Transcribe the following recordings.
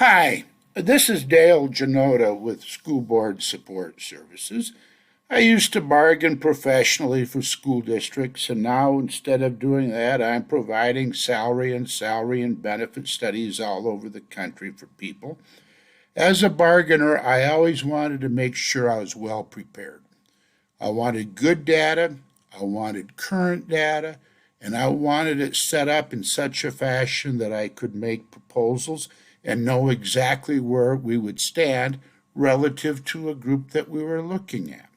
Hi, this is Dale Janota with School Board Support Services. I used to bargain professionally for school districts, and now instead of doing that, I'm providing salary and benefit studies all over the country for people. As a bargainer, I always wanted to make sure I was well prepared. I wanted good data, I wanted current data, and I wanted it set up in such a fashion that I could make proposals and know exactly where we would stand relative to a group that we were looking at.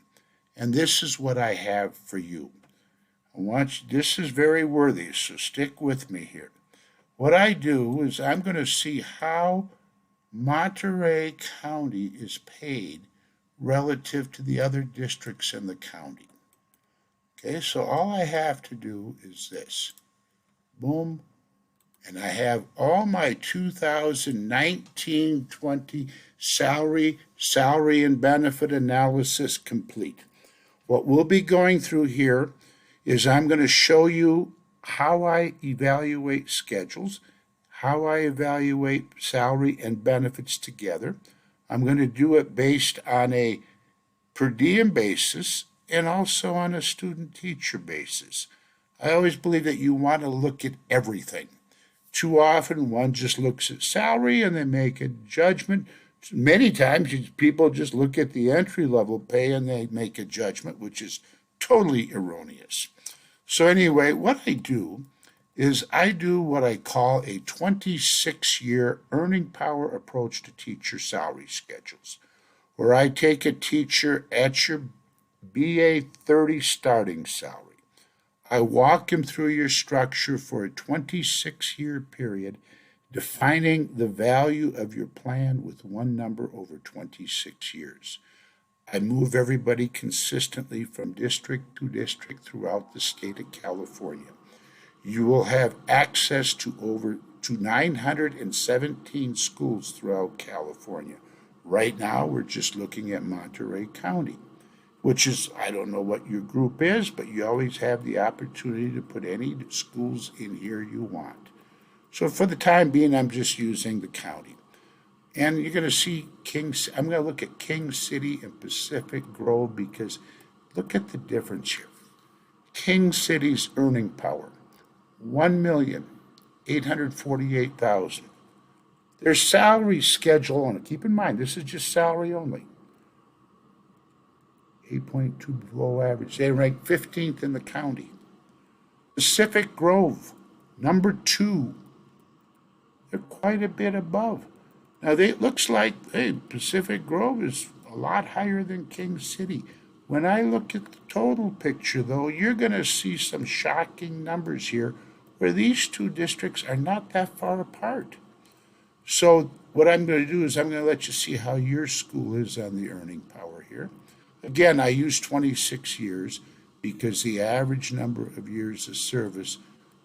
And this is what I have for you. This is very worthy, so stick with me here. What I do is I'm going to see how Monterey County is paid relative to the other districts in the county. Okay, so all I have to do is this. Boom. And I have all my 2019-20 salary and benefit analysis complete. What we'll be going through here is I'm going to show you how I evaluate schedules, how I evaluate salary and benefits together. I'm going to do it based on a per diem basis and also on a student-teacher basis. I always believe that you want to look at everything. Too often, one just looks at salary and they make a judgment. Many times, people just look at the entry-level pay and they make a judgment, which is totally erroneous. So anyway, what I do is I do what I call a 26-year earning power approach to teacher salary schedules, where I take a teacher at your BA 30 starting salary. I walk him through your structure for a 26-year period, defining the value of your plan with one number over 26 years. I move everybody consistently from district to district throughout the state of California. You will have access to 917 schools throughout California. Right now, we're just looking at Monterey County, which is, I don't know what your group is, but you always have the opportunity to put any schools in here you want. So for the time being, I'm just using the county. And you're going to see I'm going to look at King City and Pacific Grove because look at the difference here. King City's earning power, 1,848,000. Their salary schedule, and keep in mind, this is just salary only, 8.2 below average. They rank 15th in the county. Pacific Grove, number 2. They're quite a bit above. Now, it looks like, Pacific Grove is a lot higher than King City. When I look at the total picture, though, you're going to see some shocking numbers here where these two districts are not that far apart. So what I'm going to do is I'm going to let you see how your school is on the earning power here. Again, I use 26 years because the average number of years of service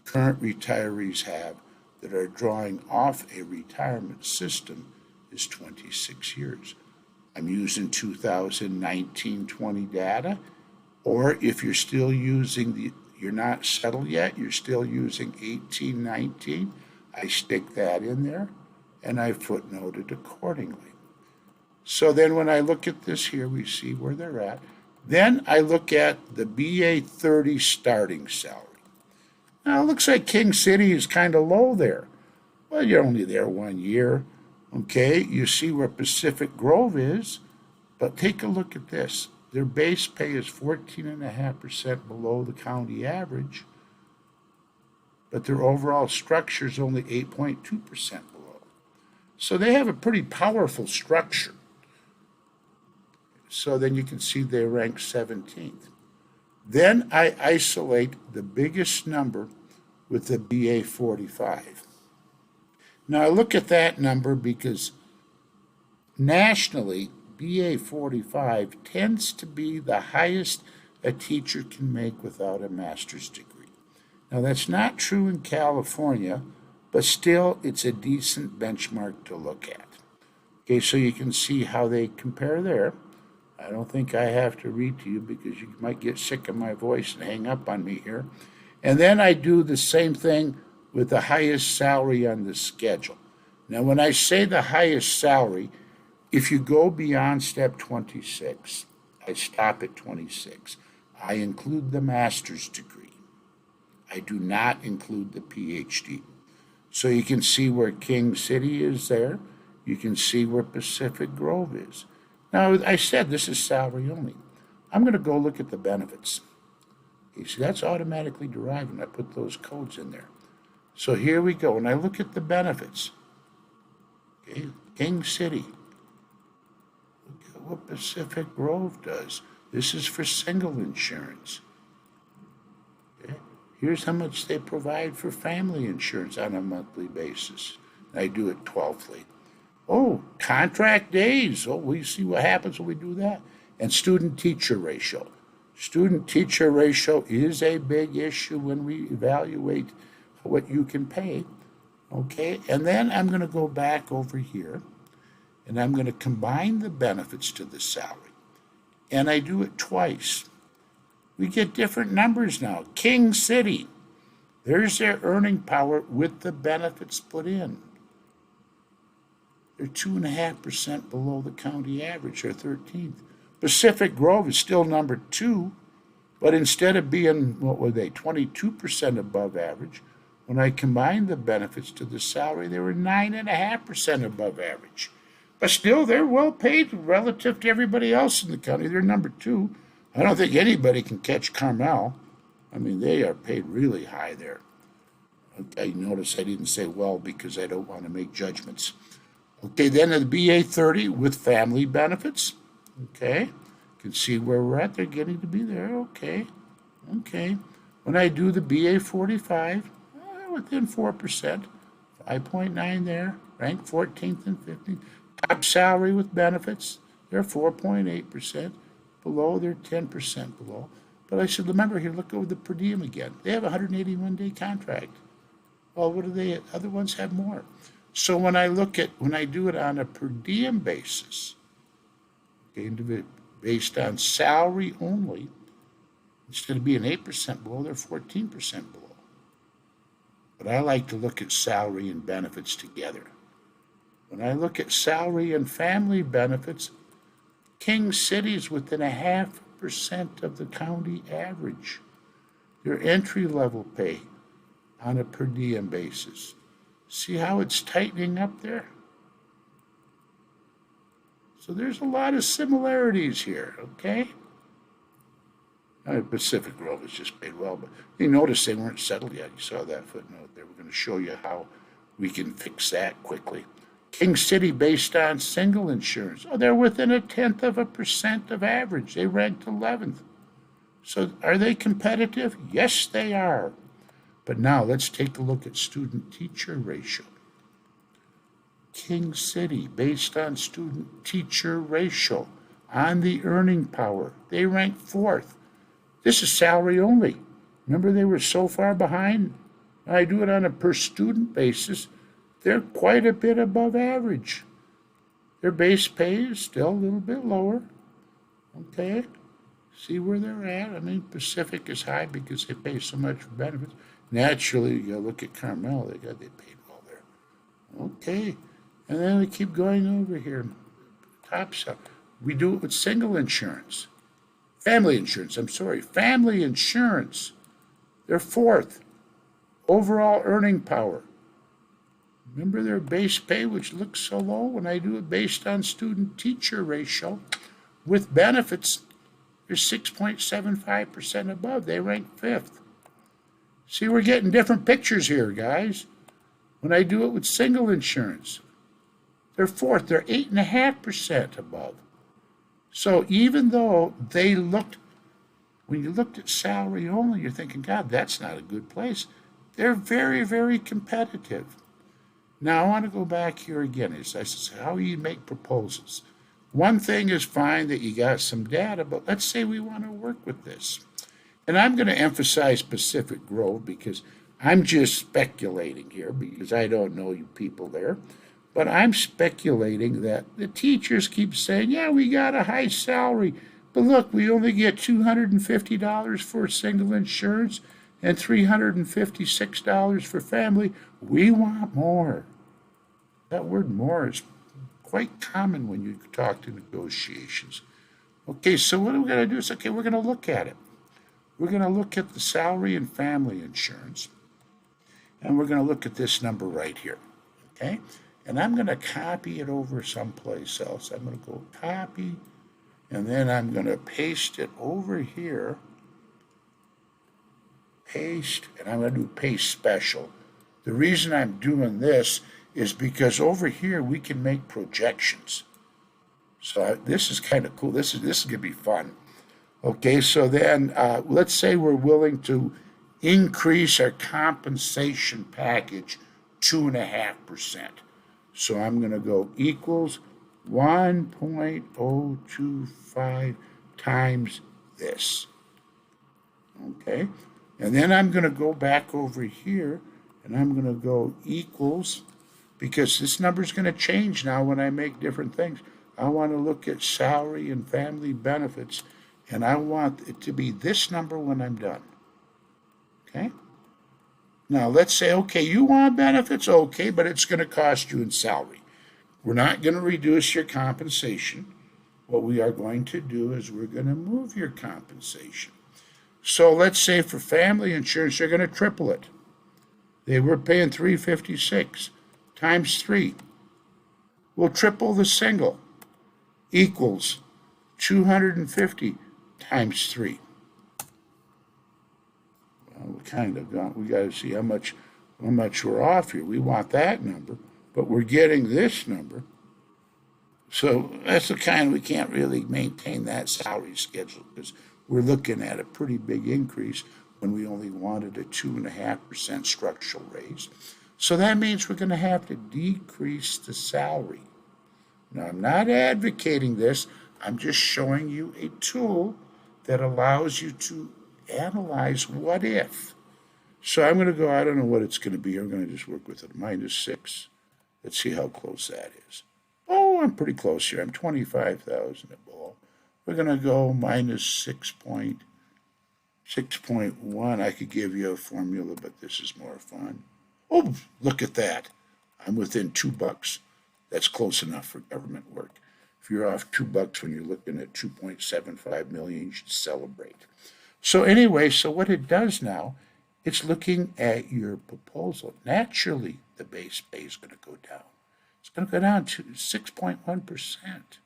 current retirees have that are drawing off a retirement system is 26 years. I'm using 2019-20 data, or if you're still using you're not settled yet, you're still using 18-19, I stick that in there and I footnote it accordingly. So then when I look at this here, we see where they're at. Then I look at the BA 30 starting salary. Now it looks like King City is kind of low there. Well, you're only there 1 year. Okay, you see where Pacific Grove is, but take a look at this. Their base pay is 14.5% below the county average, but their overall structure is only 8.2% below. So they have a pretty powerful structure. So then you can see they rank 17th. Then I isolate the biggest number with the BA 45. Now I look at that number because nationally, BA 45 tends to be the highest a teacher can make without a master's degree. Now that's not true in California, but still it's a decent benchmark to look at. Okay, so you can see how they compare there. I don't think I have to read to you because you might get sick of my voice and hang up on me here. And then I do the same thing with the highest salary on the schedule. Now, when I say the highest salary, if you go beyond step 26, I stop at 26. I include the master's degree. I do not include the PhD. So you can see where King City is there. You can see where Pacific Grove is. Now, I said this is salary only. I'm going to go look at the benefits. You see, that's automatically derived when I put those codes in there. So here we go. And I look at the benefits. Okay, King City. Look at what Pacific Grove does. This is for single insurance. Okay, here's how much they provide for family insurance on a monthly basis. I do it 12thly. Oh, contract days. Oh, we see what happens when we do that. And student-teacher ratio. Student-teacher ratio is a big issue when we evaluate what you can pay. Okay, and then I'm going to go back over here, and I'm going to combine the benefits to the salary. And I do it twice. We get different numbers now. King City, there's their earning power with the benefits put in. They're 2.5% below the county average, they're 13th. Pacific Grove is still number 2, but instead of being, what were they, 22% above average, when I combined the benefits to the salary, they were 9.5% above average. But still, they're well paid relative to everybody else in the county. They're number 2. I don't think anybody can catch Carmel. I mean, they are paid really high there. I notice I didn't say well because I don't want to make judgments. Okay, then the BA 30 with family benefits. Okay, you can see where we're at. They're getting to be there. Okay. When I do the BA 45, within 4%, 5.9 there, ranked 14th and 15th. Top salary with benefits, they're 4.8% below, they're 10% below. But I should remember here, look over the per diem again. They have a 181-day contract. Well, what do they, other ones have more? So when I do it on a per diem basis, okay, based on salary only, instead of being 8% below, they're 14% below. But I like to look at salary and benefits together. When I look at salary and family benefits, King City's within 0.5% of the county average. Their entry-level pay on a per diem basis. See how it's tightening up there? So there's a lot of similarities here, okay? Pacific Grove is just paid well, but you notice they weren't settled yet. You saw that footnote there. We're going to show you how we can fix that quickly. King City based on single insurance. Oh, they're within 0.1% of average. They ranked 11th. So are they competitive? Yes, they are. But now let's take a look at student-teacher ratio. King City based on student-teacher ratio on the earning power. They ranked 4th. This is salary only. Remember, they were so far behind? I do it on a per student basis. They're quite a bit above average. Their base pay is still a little bit lower. Okay, see where they're at? I mean, Pacific is high because they pay so much for benefits. Naturally, you gotta look at Carmel. They paid well there. Okay, and then we keep going over here. Top side. We do it with single insurance. Family insurance, family insurance. They're 4th. Overall earning power. Remember their base pay, which looks so low? When I do it based on student-teacher ratio, with benefits, they're 6.75% above. They rank 5th. See, we're getting different pictures here, guys. When I do it with single insurance, they're 4th. They're 8.5% above. So even though they looked, when you looked at salary only, you're thinking, God, that's not a good place. They're very, very competitive. Now, I want to go back here again. I said, how you make proposals. One thing is fine that you got some data, but let's say we want to work with this. And I'm going to emphasize Pacific Grove because I'm just speculating here because I don't know you people there. But I'm speculating that the teachers keep saying, yeah, we got a high salary, but look, we only get $250 for single insurance and $356 for family. We want more. That word more is quite common when you talk to negotiations. Okay, so what we're going to do is, okay, we're going to look at it. We're going to look at the salary and family insurance, and we're going to look at this number right here, okay? And I'm going to copy it over someplace else. I'm going to go copy, and then I'm going to paste it over here, paste, and I'm going to do paste special. The reason I'm doing this is because over here we can make projections. So this is kind of cool. This is going to be fun. Okay, so then let's say we're willing to increase our compensation package 2.5%. So I'm going to go equals 1.025 times this. Okay, and then I'm going to go back over here and I'm going to go equals, because this number is going to change now when I make different things. I want to look at salary and family benefits, and I want it to be this number when I'm done. Okay? Now let's say, okay, you want benefits, okay, but it's going to cost you in salary. We're not going to reduce your compensation. What we are going to do is we're going to move your compensation. So let's say for family insurance, they're going to triple it. They were paying $356 times 3. We'll triple the single, equals 250 times 3. Well, we got to see how much we're off here. We want that number, but we're getting this number. So that's the kind, we can't really maintain that salary schedule because we're looking at a pretty big increase when we only wanted a 2.5% structural raise. So that means we're going to have to decrease the salary. Now, I'm not advocating this. I'm just showing you a tool that allows you to analyze what if. So I'm going to go, I don't know what it's going to be. I'm going to just work with it, -6. Let's see how close that is. Oh, I'm pretty close here. I'm 25,000 at below. We're going to go -6.1. I could give you a formula, but this is more fun. Oh, look at that. I'm within $2. That's close enough for government work. If you're off $2 when you're looking at 2.75 million, you should celebrate. So anyway, so what it does now, it's looking at your proposal. Naturally, the base pay is going to go down. It's going to go down to 6.1%.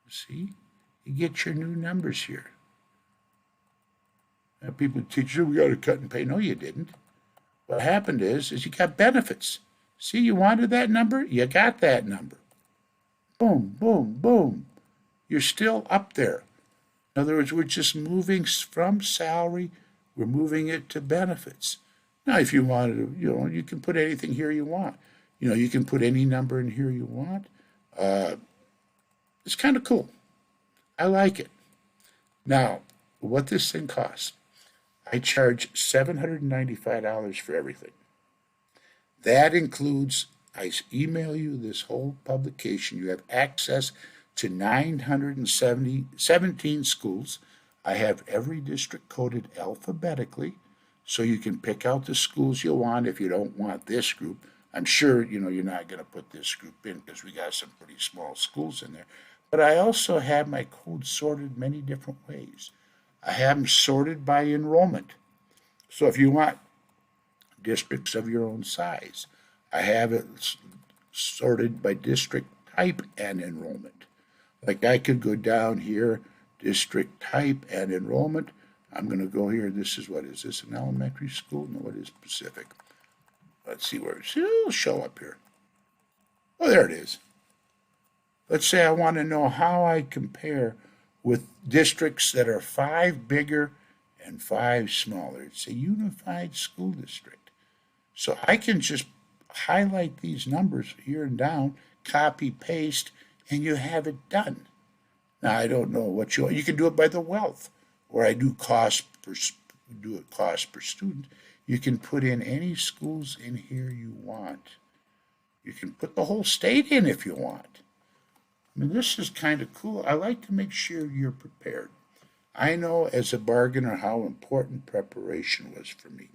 See? You get your new numbers here. Now people teach you, we got to cut and pay. No, you didn't. What happened is you got benefits. See, you wanted that number? You got that number. Boom, boom, boom. You're still up there. In other words, we're just moving from salary, we're moving it to benefits. Now, if you wanted to, you can put anything here you want. You can put any number in here you want. It's kind of cool. I like it. Now, what this thing costs, I charge $795 for everything. That includes, I email you this whole publication. You have access to 917 schools. I have every district coded alphabetically, so you can pick out the schools you want if you don't want this group. I'm sure, you're not going to put this group in because we got some pretty small schools in there. But I also have my codes sorted many different ways. I have them sorted by enrollment. So if you want districts of your own size, I have it sorted by district type and enrollment. Like I could go down here, district type and enrollment. I'm going to go here. This is what is this, an elementary school? No, it is Pacific. Let's see where it'll show up here. Oh, there it is. Let's say I want to know how I compare with districts that are 5 bigger and 5 smaller. It's a unified school district. So I can just highlight these numbers here and down, copy, paste, and you have it done. Now, I don't know what you can do it by the wealth, or I do cost per student. You can put in any schools in here you want. You can put the whole state in if you want. I mean, this is kind of cool. I like to make sure you're prepared. I know as a bargainer how important preparation was for me.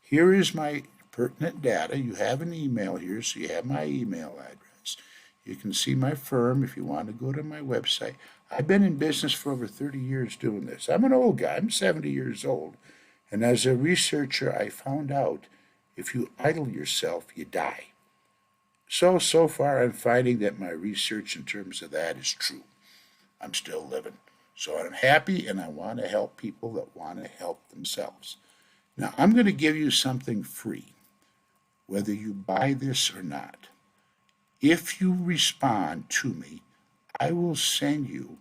Here is my pertinent data. You have an email here, so you have my email address. You can see my firm if you want to go to my website. I've been in business for over 30 years doing this. I'm an old guy. I'm 70 years old. And as a researcher, I found out if you idle yourself, you die. So far, I'm finding that my research in terms of that is true. I'm still living. So I'm happy and I want to help people that want to help themselves. Now, I'm going to give you something free, whether you buy this or not. If you respond to me, I will send you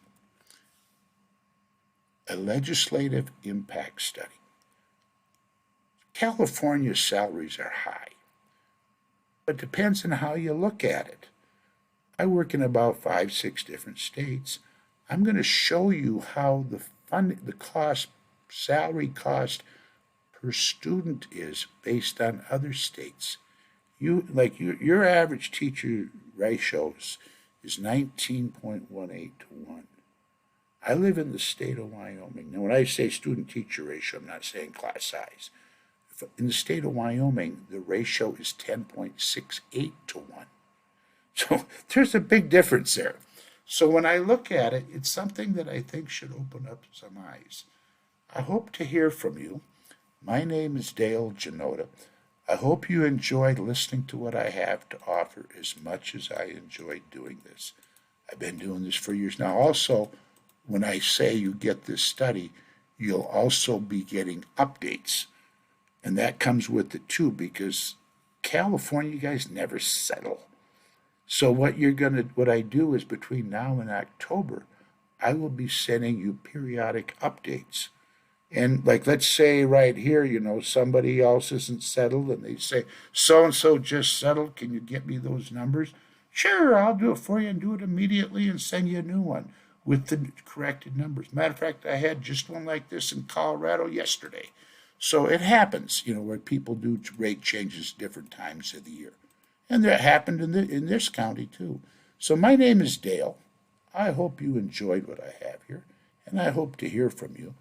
a legislative impact study. California's salaries are high, but it depends on how you look at it. I work in about 5, 6 different states. I'm going to show you how the salary cost per student is based on other states. Your average teacher ratio is 19.18 to 1. I live in the state of Wyoming. Now, when I say student-teacher ratio, I'm not saying class size. In the state of Wyoming, the ratio is 10.68 to 1. So there's a big difference there. So when I look at it, it's something that I think should open up some eyes. I hope to hear from you. My name is Dale Janota. I hope you enjoyed listening to what I have to offer as much as I enjoyed doing this. I've been doing this for years now. Also, when I say you get this study, you'll also be getting updates. And that comes with it too, because California guys never settle. So what I do is between now and October, I will be sending you periodic updates. And let's say right here, somebody else isn't settled and they say, so-and-so just settled, can you get me those numbers? Sure, I'll do it for you and do it immediately and send you a new one with the corrected numbers. Matter of fact, I had just one like this in Colorado yesterday. So it happens, where people do rate changes different times of the year. And that happened in this county too. So my name is Dale. I hope you enjoyed what I have here, and I hope to hear from you.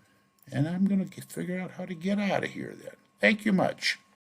And I'm going to figure out how to get out of here then. Thank you much.